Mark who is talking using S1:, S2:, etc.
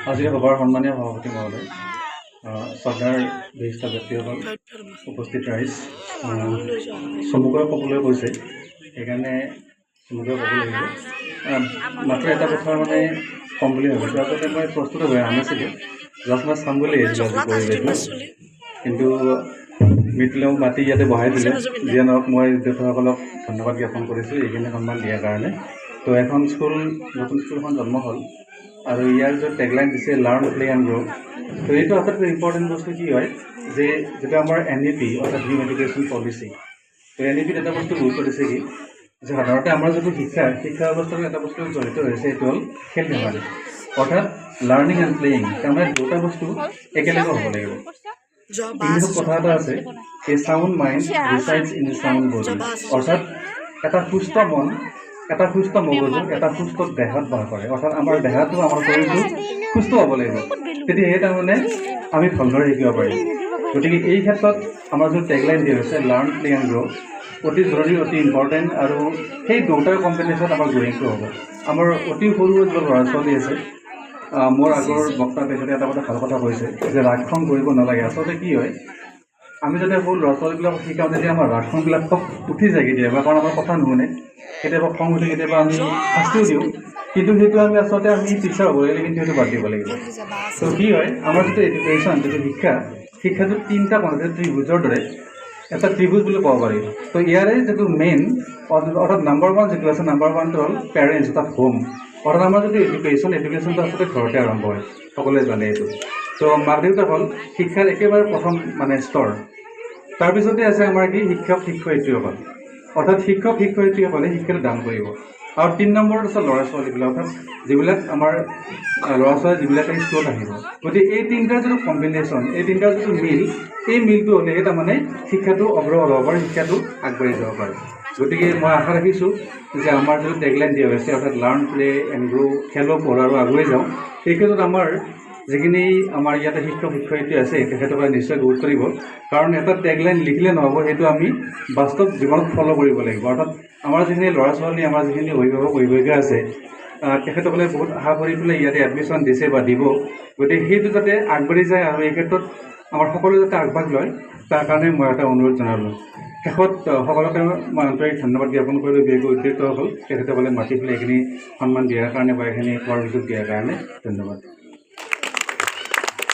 S1: আজিৰ সভাৰ সন্মানীয় সভাপতি মহোদয়, শ্ৰদ্ধাৰ বিশিষ্ট ব্যক্তিসকল, উপস্থিত ৰাইজ, চমুকৈ ক'বলৈ কৈছে, সেইকাৰণে চমুকৈ ক'ব লাগিব। মাত্ৰ এটা কথা মানে ক'ম বুলি ভাবিছোঁ। আচলতে মই প্ৰস্তুত হৈ অহা নাছিলোঁ, জাষ্ট মই চাম বুলি আহিছিলোঁ আজি পৰিৱেশটো, কিন্তু মৃত্যুলেও মাতি ইয়াতে বহাই দিলে। যিয়ে নহওক মই দেউতাসকলক ধন্যবাদ জ্ঞাপন কৰিছোঁ এইখিনি সন্মান দিয়াৰ কাৰণে। তো এখন স্কুল, নতুন স্কুলখন জন্ম হ'ল আৰু ইয়াৰ যে টেগলাইন দিছে লাৰ্ণ প্লে এণ্ড গ্ৰ', তো এইটো আটাইতকৈ ইম্পৰ্টেণ্ট বস্তু কি হয় যে যিটো আমাৰ NEP অৰ্থাৎ নিউ এডুকেশ্যন পলিচি, তো NEPত এটা বস্তু গুৰুত্ব দিছে কি যে সাধাৰণতে আমাৰ যিটো শিক্ষা ব্যৱস্থাৰ এটা বস্তু জড়িত হৈছে, এইটো হ'ল খেল ধেমালি, অৰ্থাৎ লাৰ্ণিং এণ্ড প্লেয়িং। তাৰমানে দুটা বস্তু একেলগে হ'ব লাগিব। ইংলিছত কথা এটা আছে, a sound mind resides in a sound body, অৰ্থাৎ এটা সুস্থ মন, এটা সুস্থ মগজু, এটা সুস্থ দেহত বাস কৰে। অৰ্থাৎ আমাৰ দেহাটো, আমাৰ শৰীৰটো সুস্থ হ'ব লাগিব, তেতিয়াহে তাৰমানে আমি ভালদৰে শিকিব পাৰিম। গতিকে এই ক্ষেত্ৰত আমাৰ যিটো টেগলাইন দিয়া হৈছে লাৰ্ণ প্লে এণ্ড গ্ৰ', অতি জৰুৰী, অতি ইম্পৰ্টেণ্ট, আৰু সেই দুটাৰ কম্বিনেশ্যনত আমাৰ গ্ৰ'য়িংটো হ'ব। আমাৰ অতি সৰু যিবোৰ ল'ৰা ছোৱালী আছে, মোৰ আগৰ বক্তা তেখেতে এটা কথা ভাল কথা কৈছে যে ৰাগ খং কৰিব নালাগে। আচলতে কি হয়, আমি যাতে সৰু ল'ৰা ছোৱালীবিলাকক শিকাওঁ তেতিয়া আমাৰ ৰাগ খংবিলাক খুব উঠি যায় কেতিয়াবা, কাৰণ আমাৰ কথা নুশুনে, কেতিয়াবা খং উঠে, কেতিয়াবা আমি শাস্তিও দিওঁ, কিন্তু সেইটো আমি আচলতে টিচাৰ হ'ব লাগিলে কিন্তু সেইটো বাদ দিব লাগিব। তো কি হয়, আমাৰ যিটো এডুকেশ্যন, যিটো শিক্ষাটো তিনিটা কোণতে ত্ৰিভুজৰ দৰে এটা ত্ৰিভুজ বুলি ক'ব পাৰি। তো ইয়াৰে যিটো মেইন অৰ্থাৎ নাম্বাৰ ওৱান যিটো আছে, নাম্বাৰ ওৱানটো হ'ল পেৰেণ্টছ অৰ্থাৎ হোম, অৰ্থাৎ আমাৰ যিটো এডুকেশ্যনটো আচলতে ঘৰতে আৰম্ভ হয়, সকলোৱে জানে এইটো। তো মাক দেউতাক হ'ল শিক্ষাৰ একেবাৰে প্ৰথম স্তৰ। তাৰপিছতে আছে আমাৰ কি শিক্ষক শিক্ষয়িত্ৰীসকল, অৰ্থাৎ শিক্ষক শিক্ষয়িত্ৰীসকলে শিক্ষাটো দান কৰিব। আৰু 3 নম্বৰত আছে ল'ৰা ছোৱালীবিলাক, অৰ্থাৎ যিবিলাক আমাৰ ল'ৰা ছোৱালী যিবিলাকে স্কুলত আহিব। গতিকে এই তিনিটাৰ যিটো কম্বিনেশ্যন, এই তিনিটাৰ যিটো এই মিলটো হ'লেহে তাৰমানে শিক্ষাটো অগ্ৰসৰ হ'ব পাৰে, শিক্ষাটো আগবাঢ়ি যাব পাৰে। গতিকে মই আশা ৰাখিছোঁ যে আমাৰ যিটো টেগলাইন দিয়া হৈছে, অৰ্থাৎ লাৰ্ণ প্লে এণ্ড গ্ৰ', খেলো পঢ়ো আৰু আগুৱাই যাওঁ, এই ক্ষেত্ৰত আমাৰ যিখিনি আমাৰ ইয়াতে শিক্ষক শিক্ষয়িত্ৰী আছে তেখেতসকলে নিশ্চয় গুৰুত্ব দিব। কাৰণ এটা টেগলাইন লিখিলে নহ'ব, সেইটো আমি বাস্তৱ জীৱনত ফ'ল' কৰিব লাগিব। অৰ্থাৎ আমাৰ যিখিনি ল'ৰা ছোৱালী, আমাৰ যিখিনি অভিভাৱক অভিভাৱিকা আছে, তেখেতসকলে বহুত আশা কৰি পেলাই ইয়াতে এডমিশ্যন দিছে বা দিব। গতিকে সেইটো যাতে আগবাঢ়ি যায় আৰু এই ক্ষেত্ৰত আমাৰ সকলোৱে যাতে আগভাগ লয়, তাৰ কাৰণে মই এটা অনুৰোধ জনালোঁ। শেষত সকলোকে মই আন্তৰিক ধন্যবাদ জ্ঞাপন কৰিলোঁ। বিশেষকৈ উদ্যোক্তাসকল, তেখেতসকলে মাতি পেলাই এইখিনি সন্মান দিয়াৰ কাৰণে বা এইখিনি কোৱাৰ সুযোগ দিয়াৰ কাৰণে ধন্যবাদ।